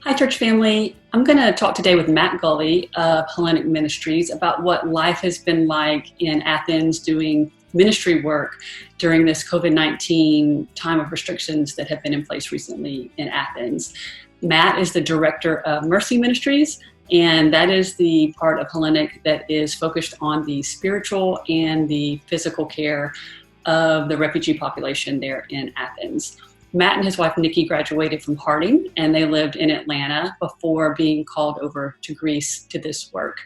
Hi, church family. I'm going to talk today with Matt Gulley of Hellenic Ministries about what life has been like in Athens doing ministry work during this COVID-19 time of restrictions that have been in place recently in Athens. Matt is the director of Mercy Ministries, and that is the part of Hellenic that is focused on the spiritual and the physical care of the refugee population there in Athens. Matt and his wife, Nikki, graduated from Harding, and they lived in Atlanta before being called over to Greece to this work.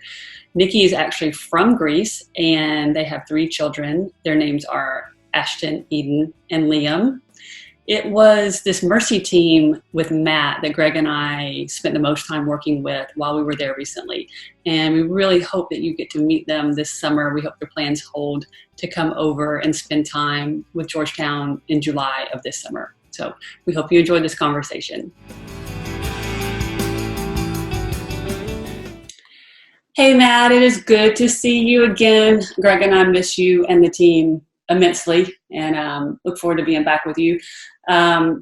Nikki is actually from Greece, and they have 3 children. Their names are Ashton, Eden, and Liam. It was this Mercy team with Matt that Greg and I spent the most time working with while we were there recently. And we really hope that you get to meet them this summer. We hope their plans hold to come over and spend time with Georgetown in July of this summer. So we hope you enjoyed this conversation. Hey, Matt, it is good to see you again. Greg and I miss you and the team immensely, and look forward to being back with you.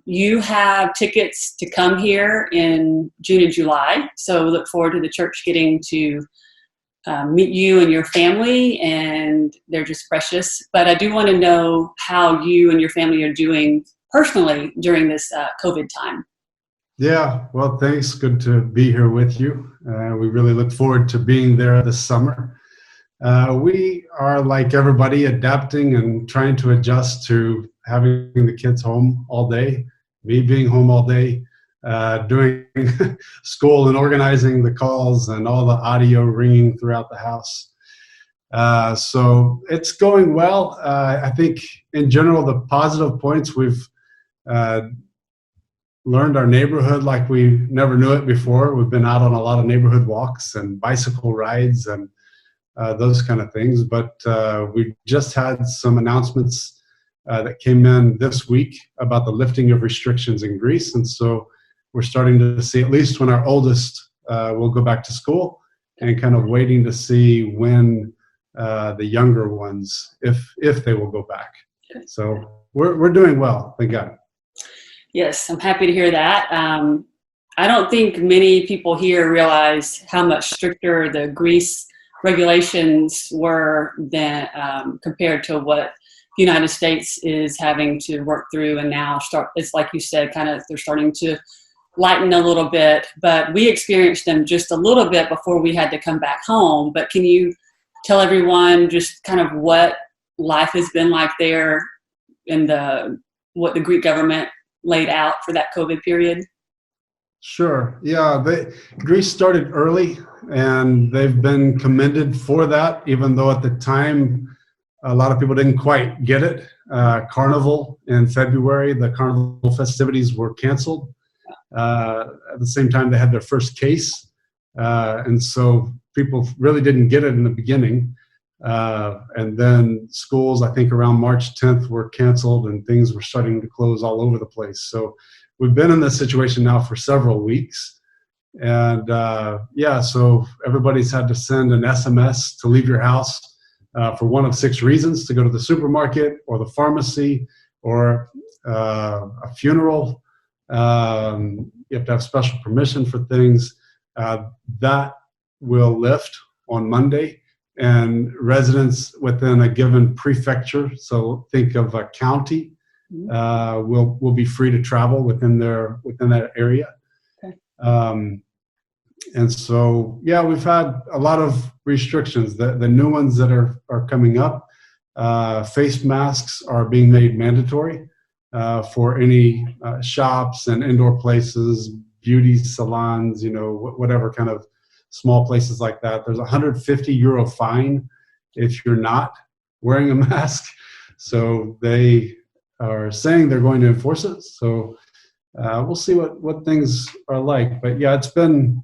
You have tickets to come here in June and July, so look forward to the church getting to meet you and your family, and they're just precious. But I do want to know how you and your family are doing personally during this COVID time. Yeah, well, thanks. Good to be here with you. We really look forward to being there this summer. We are, like everybody, adapting and trying to adjust to having the kids home all day, me being home all day, doing school and organizing the calls and all the audio ringing throughout the house. So it's going well. I think in general, the positive points, we've learned our neighborhood like we never knew it before. We've been out on a lot of neighborhood walks and bicycle rides and those kind of things. But we just had some announcements that came in this week about the lifting of restrictions in Greece. And so we're starting to see, at least when our oldest will go back to school, and kind of waiting to see when the younger ones, if they will go back. So we're doing well, thank God. Yes, I'm happy to hear that. I don't think many people here realize how much stricter the Greece regulations were than compared to what the United States is having to work through. And now it's like you said, kind of they're starting to lighten a little bit, but we experienced them just a little bit before we had to come back home. But can you tell everyone just kind of what life has been like there and what the Greek government laid out for that COVID period? Sure. Yeah, Greece started early, and they've been commended for that, even though at the time a lot of people didn't quite get it. Carnival in February, the carnival festivities were canceled. At the same time, they had their first case. And so people really didn't get it in the beginning. And then schools, I think around March 10th, were canceled, and things were starting to close all over the place. So we've been in this situation now for several weeks. And so everybody's had to send an SMS to leave your house for one of 6 reasons: to go to the supermarket or the pharmacy or a funeral. You have to have special permission for things. That will lift on Monday. And residents within a given prefecture, so think of a county, will be free to travel within that area. Okay. And so, yeah, we've had a lot of restrictions. The new ones that are coming up, face masks are being made mandatory for any shops and indoor places, beauty salons, whatever kind of small places like that. There's a €150 fine if you're not wearing a mask. So they are saying they're going to enforce it. So we'll see what things are like. But yeah, it's been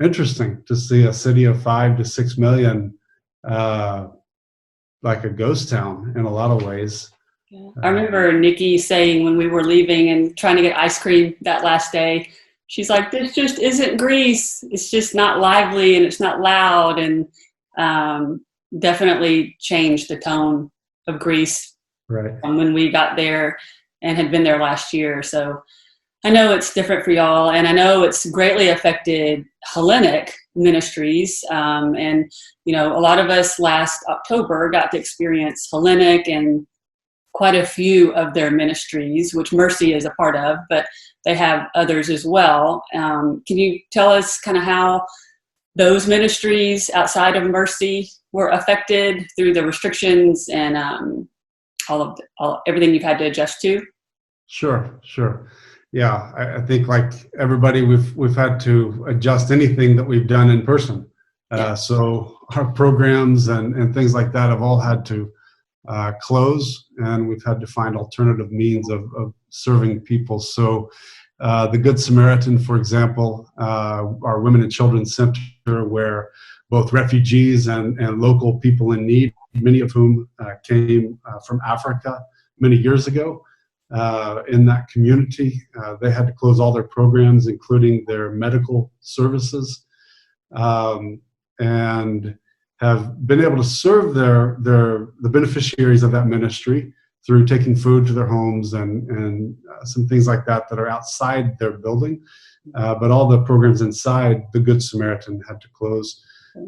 interesting to see a city of 5 to 6 million like a ghost town in a lot of ways. Yeah. I remember Nikki saying when we were leaving and trying to get ice cream that last day, she's like, this just isn't Greece. It's just not lively and it's not loud, and definitely changed the tone of Greece right from when we got there and had been there last year. So I know it's different for y'all, and I know it's greatly affected Hellenic Ministries. And, a lot of us last October got to experience Hellenic and quite a few of their ministries, which Mercy is a part of, but they have others as well. Can you tell us kind of how those ministries outside of Mercy were affected through the restrictions and everything you've had to adjust to? Sure. Yeah, I think like everybody, we've had to adjust anything that we've done in person. So our programs and things like that have all had to close, and we've had to find alternative means of serving people. So the Good Samaritan, for example, our Women and Children's Center, where both refugees and local people in need, many of whom came from Africa many years ago, in that community. They had to close all their programs, including their medical services, and have been able to serve the beneficiaries of that ministry through taking food to their homes and some things like that are outside their building. But all the programs inside the Good Samaritan had to close.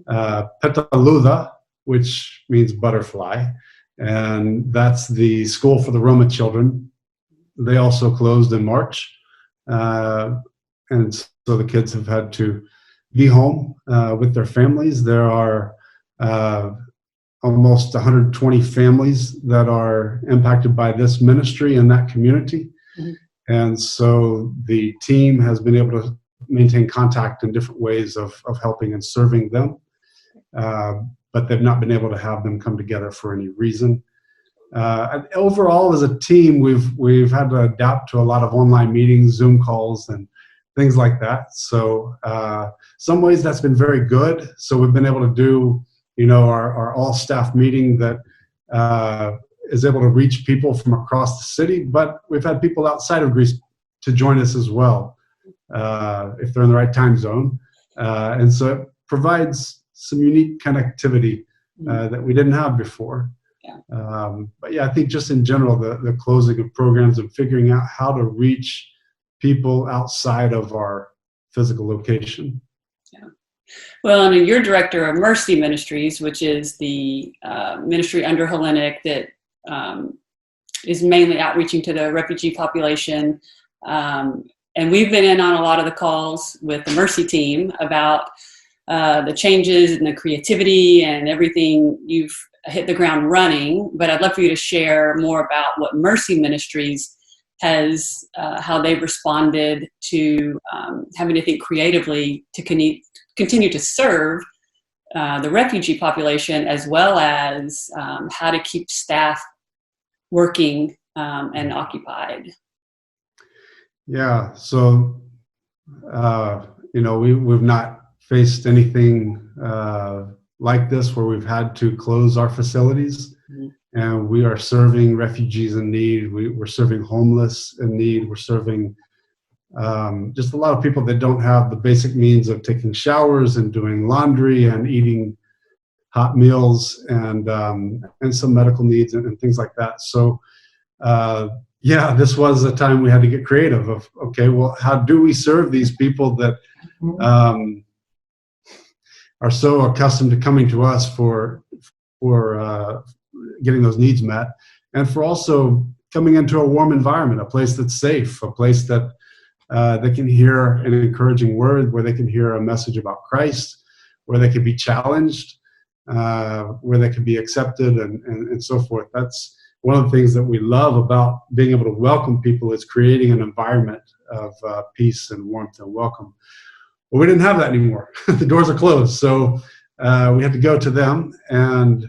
Petaluda, which means butterfly, and that's the school for the Roma children. They also closed in March, and so the kids have had to be home with their families. There are almost 120 families that are impacted by this ministry in that community. Mm-hmm. And so the team has been able to maintain contact in different ways of helping and serving them, but they've not been able to have them come together for any reason. And overall, as a team, we've had to adapt to a lot of online meetings, Zoom calls, and things like that. So some ways that's been very good. So we've been able to do, our all-staff meeting that is able to reach people from across the city. But we've had people outside of Greece to join us as well, if they're in the right time zone. And so it provides some unique connectivity that we didn't have before. But yeah, I think just in general, the closing of programs and figuring out how to reach people outside of our physical location. Yeah. Well, I mean, you're director of Mercy Ministries, which is the ministry under Hellenic that is mainly outreaching to the refugee population. And we've been in on a lot of the calls with the Mercy team about the changes and the creativity and everything. You've hit the ground running, but I'd love for you to share more about what Mercy Ministries has, how they've responded to having to think creatively to continue to serve the refugee population, as well as how to keep staff working and occupied. Yeah, so we've not faced anything like this where we've had to close our facilities. Mm-hmm. And we are serving refugees in need. We're serving homeless in need. We're serving just a lot of people that don't have the basic means of taking showers and doing laundry and eating hot meals and some medical needs and things like that. So this was a time we had to get creative of, okay, well, how do we serve these people that are so accustomed to coming to us for getting those needs met, and for also coming into a warm environment, a place that's safe, a place that they can hear an encouraging word, where they can hear a message about Christ, where they can be challenged, where they can be accepted, and so forth. That's one of the things that we love about being able to welcome people, is creating an environment of peace and warmth and welcome. Well, we didn't have that anymore. The doors are closed. So we had to go to them. And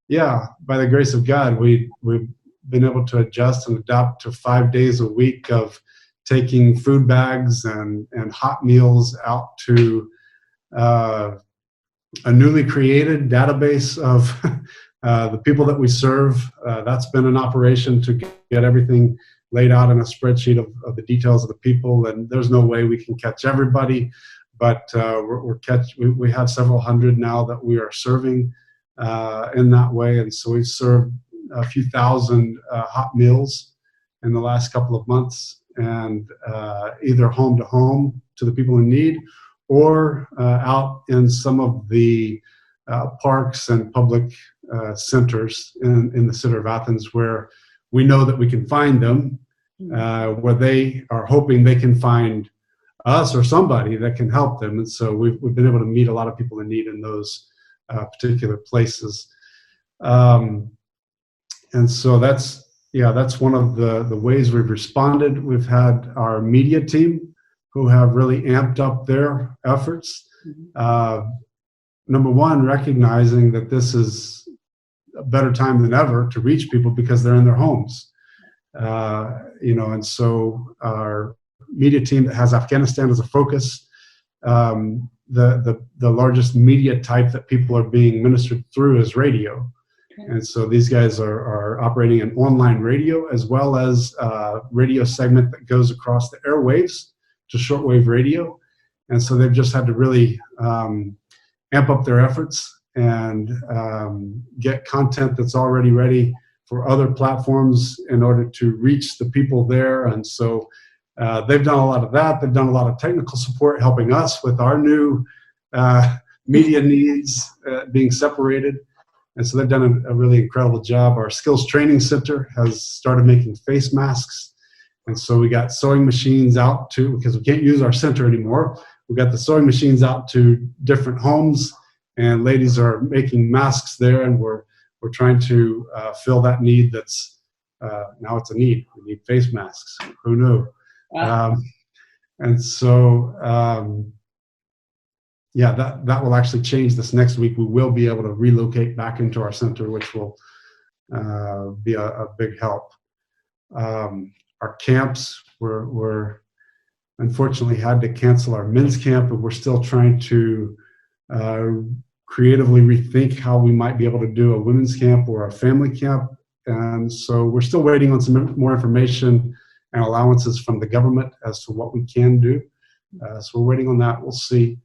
yeah, by the grace of God, we've been able to adjust and adapt to 5 days a week of taking food bags and hot meals out to a newly created database of the people that we serve. That's been an operation to get everything laid out in a spreadsheet of the details of the people. And there's no way we can catch everybody. But we have several hundred now that we are serving in that way. And so we've served a few thousand hot meals in the last couple of months. and either home to home to the people in need, or out in some of the parks and public centers in the center of Athens, where we know that we can find them, where they are hoping they can find us or somebody that can help them. And so we've been able to meet a lot of people in need in those particular places. And so that's one of the ways we've responded. We've had our media team who have really amped up their efforts. Number one, recognizing that this is a better time than ever to reach people because they're in their homes. And so our media team that has Afghanistan as a focus, the largest media type that people are being ministered through is radio. And so these guys are operating an online radio as well as a radio segment that goes across the airwaves to shortwave radio. And so they've just had to really amp up their efforts and get content that's already ready for other platforms in order to reach the people there. And so they've done a lot of that. They've done a lot of technical support, helping us with our new media needs being separated. And so they've done a really incredible job. Our skills training center has started making face masks. And so we got sewing machines out to, because we can't use our center anymore, we got the sewing machines out to different homes, and ladies are making masks there, and we're trying to fill that need that's, now it's a need. We need face masks. Who knew? Wow. And so, that will actually change this next week. We will be able to relocate back into our center, which will be a big help. Our camps, we're unfortunately had to cancel our men's camp, but we're still trying to creatively rethink how we might be able to do a women's camp or a family camp. And so we're still waiting on some more information and allowances from the government as to what we can do. So we're waiting on that. We'll see.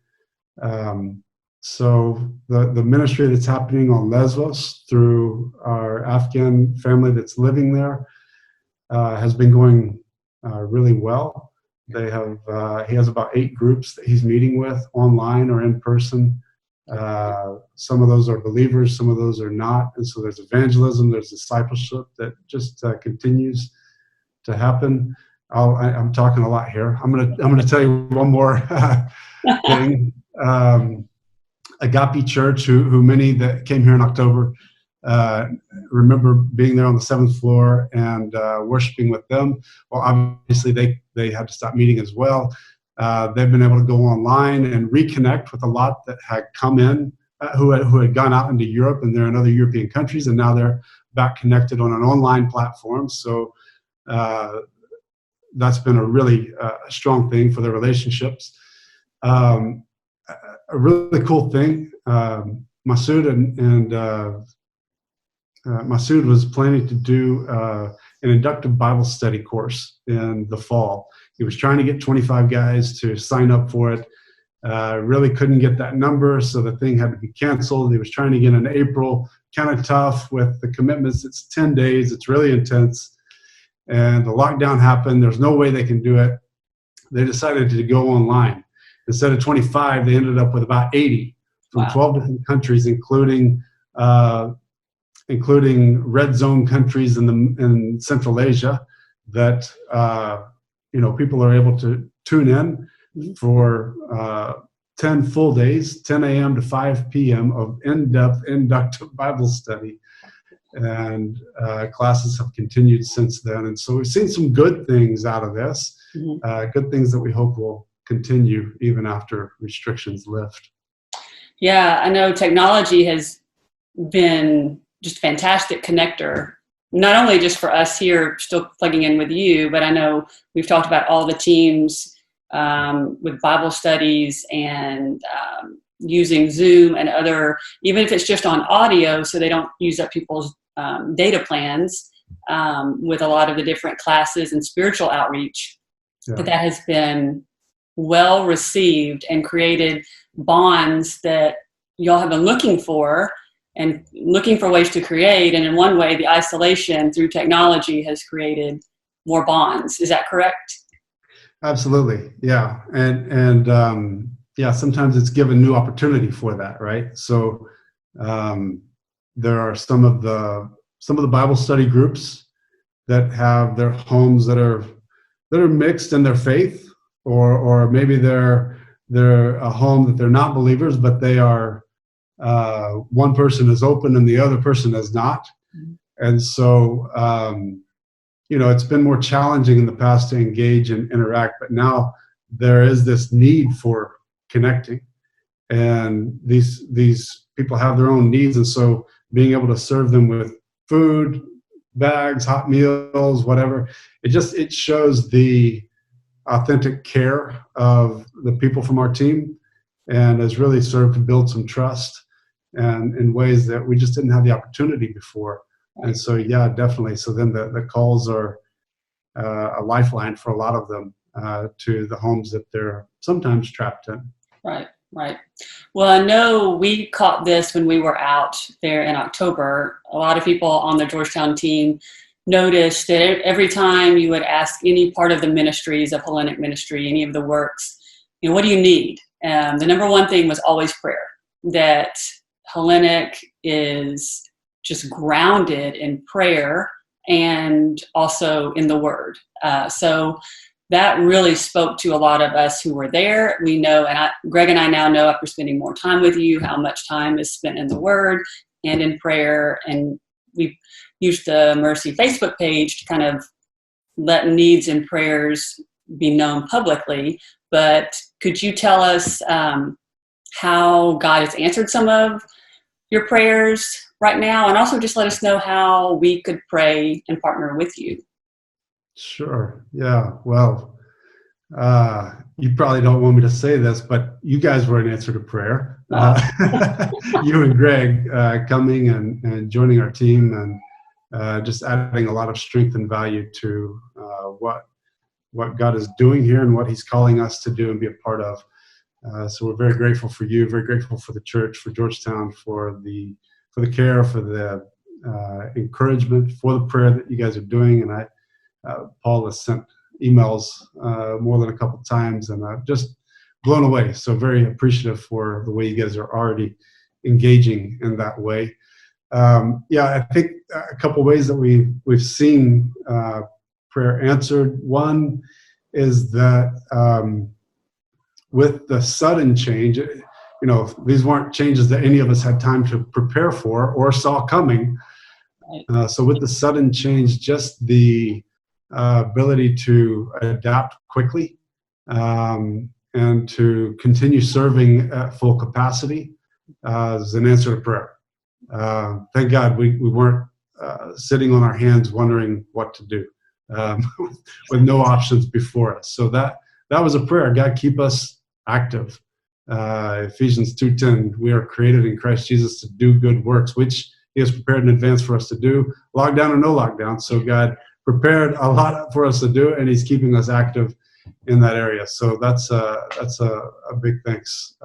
So the ministry that's happening on Lesbos through our Afghan family that's living there has been going really well. They have he has about 8 groups that he's meeting with online or in person. Some of those are believers, some of those are not, and so there's evangelism, there's discipleship that just continues to happen. I'm talking a lot here. I'm gonna tell you one more thing. Agape Church, who many that came here in October remember being there on the 7th floor and worshiping with them. Well, obviously they had to stop meeting as well. They've been able to go online and reconnect with a lot that had come in, who had gone out into Europe, and they're in other European countries, and now they're back connected on an online platform. So that's been a really strong thing for their relationships. A really cool thing, Masood and Masood was planning to do an inductive Bible study course in the fall. He was trying to get 25 guys to sign up for it. Really couldn't get that number, so the thing had to be canceled. He was trying to get in April, kind of tough with the commitments. It's 10 days. It's really intense. And the lockdown happened. There's no way they can do it. They decided to go online. Instead of 25, they ended up with about 80 from 12 different countries, including red zone countries in Central Asia that people are able to tune in for 10 full days, 10 a.m. to 5 p.m. of in-depth inductive Bible study. And classes have continued since then. And so we've seen some good things out of this, good things that we hope will continue even after restrictions lift. Yeah, I know technology has been just a fantastic connector, not only just for us here still plugging in with you, but I know we've talked about all the teams with Bible studies and using Zoom and other, even if it's just on audio so they don't use up people's data plans, with a lot of the different classes and spiritual outreach. Yeah. That has been well received and created bonds that y'all have been looking for and looking for ways to create. And in one way, the isolation through technology has created more bonds. Is that correct? Absolutely. Yeah. And yeah, sometimes it's given new opportunity for that, right? So um, there are some of the Bible study groups that have their homes that are mixed in their faith, or maybe they're a home that they're not believers, but they are one person is open and the other person is not. And so it's been more challenging in the past to engage and interact, but now there is this need for connecting, and these people have their own needs, and so being able to serve them with food, bags, hot meals, whatever, it shows the authentic care of the people from our team, and has really served to build some trust, and in ways that we just didn't have the opportunity before. And so, yeah, definitely. So then the calls are a lifeline for a lot of them to the homes that they're sometimes trapped in. Right, right. Well, I know we caught this when we were out there in October. A lot of people on the Georgetown team noticed that every time you would ask any part of the ministries of Hellenic ministry, any of the works, what do you need? The number one thing was always prayer, that Hellenic is just grounded in prayer and also in the Word. So that really spoke to a lot of us who were there. We know, and Greg and I now know after spending more time with you, how much time is spent in the Word and in prayer. And we used the Mercy Facebook page to kind of let needs and prayers be known publicly. But could you tell us how God has answered some of your prayers right now, and also just let us know how we could pray and partner with you? Sure. Yeah. Well, you probably don't want me to say this, but you guys were an answer to prayer. You and Greg coming and joining our team, and just adding a lot of strength and value to what God is doing here and what He's calling us to do and be a part of. So we're very grateful for you, very grateful for the church, for Georgetown, for the care, for the encouragement, for the prayer that you guys are doing. And Paul has sent emails more than a couple of times, and I'm just blown away. So very appreciative for the way you guys are already engaging in that way. Yeah, I think a couple of ways that we've seen prayer answered. One is that with the sudden change, these weren't changes that any of us had time to prepare for or saw coming. So with the sudden change, just the ability to adapt quickly and to continue serving at full capacity is an answer to prayer. Thank God we weren't sitting on our hands wondering what to do with no options before us. So that was a prayer. God, keep us active. Ephesians 2:10, we are created in Christ Jesus to do good works, which He has prepared in advance for us to do, lockdown or no lockdown. So God prepared a lot for us to do, and He's keeping us active in that area. So that's a big thanks.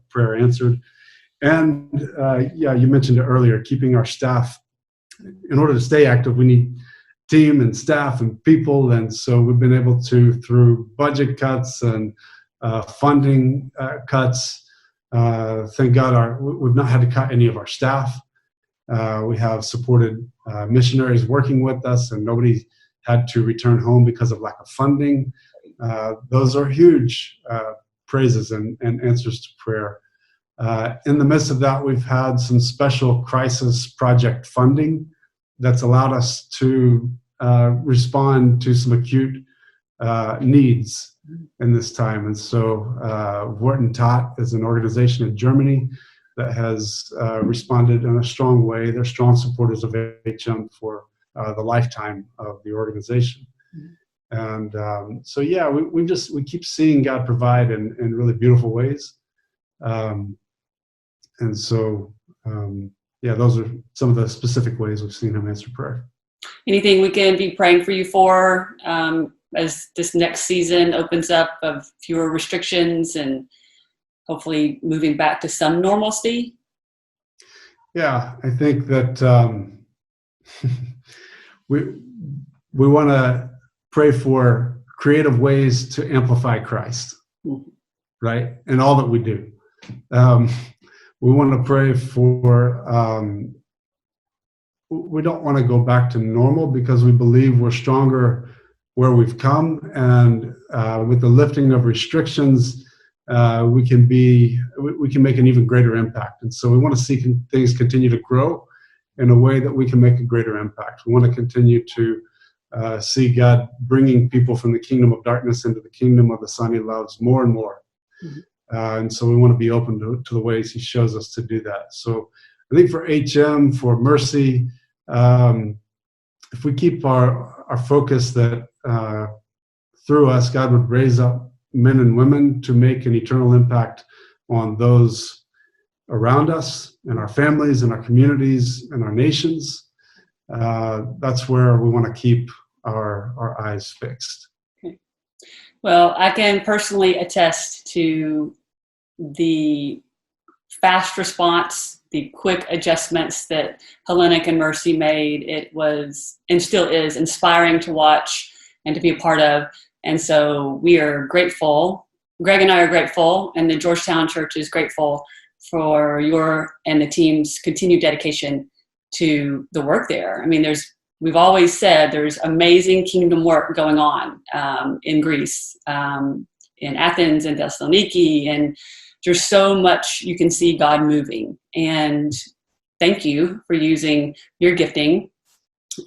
Prayer answered. And yeah, you mentioned it earlier, keeping our staff. In order to stay active, we need team and staff and people, and so we've been able to, through budget cuts and funding cuts, thank God we've not had to cut any of our staff. We have supported missionaries working with us, and nobody had to return home because of lack of funding. Those are huge praises and answers to prayer. In the midst of that, we've had some special crisis project funding that's allowed us to respond to some acute needs in this time. And so Wort & Tat is an organization in Germany that has responded in a strong way. They're strong supporters of HM for the lifetime of the organization. And so, yeah, we keep seeing God provide in really beautiful ways. And so, yeah, those are some of the specific ways we've seen Him answer prayer. Anything we can be praying for you for as this next season opens up of fewer restrictions and hopefully moving back to some normalcy? Yeah, I think that we want to pray for creative ways to amplify Christ, right? In all that we do. We want to pray for, we don't want to go back to normal because we believe we're stronger where we've come. And with the lifting of restrictions, we can make an even greater impact. And so we want to see things continue to grow in a way that we can make a greater impact. We want to continue to see God bringing people from the kingdom of darkness into the kingdom of the Son He loves more and more. And so we want to be open to the ways He shows us to do that. So I think for HM, for Mercy, if we keep our focus that through us, God would raise up men and women to make an eternal impact on those around us, and our families, and our communities, and our nations. That's where we want to keep our eyes fixed. Okay. Well, I can personally attest to the fast response, the quick adjustments that Hellenic and Mercy made. It was, and still is, inspiring to watch and to be a part of. And so we are grateful. Greg and I are grateful, and the Georgetown Church is grateful for your and the team's continued dedication to the work there. I mean, we've always said there's amazing kingdom work going on in Greece, in Athens and Thessaloniki, and there's so much you can see God moving. And thank you for using your gifting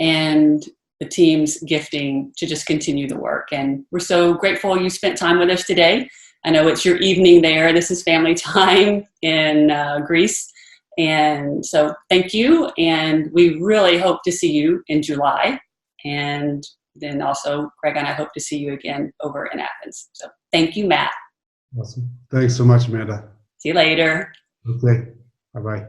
and the team's gifting to just continue the work. And we're so grateful you spent time with us today. I know it's your evening there. This is family time in Greece. And so thank you. And we really hope to see you in July. And then also Greg and I hope to see you again over in Athens. So thank you, Matt. Awesome. Thanks so much, Amanda. See you later. Okay. Bye-bye.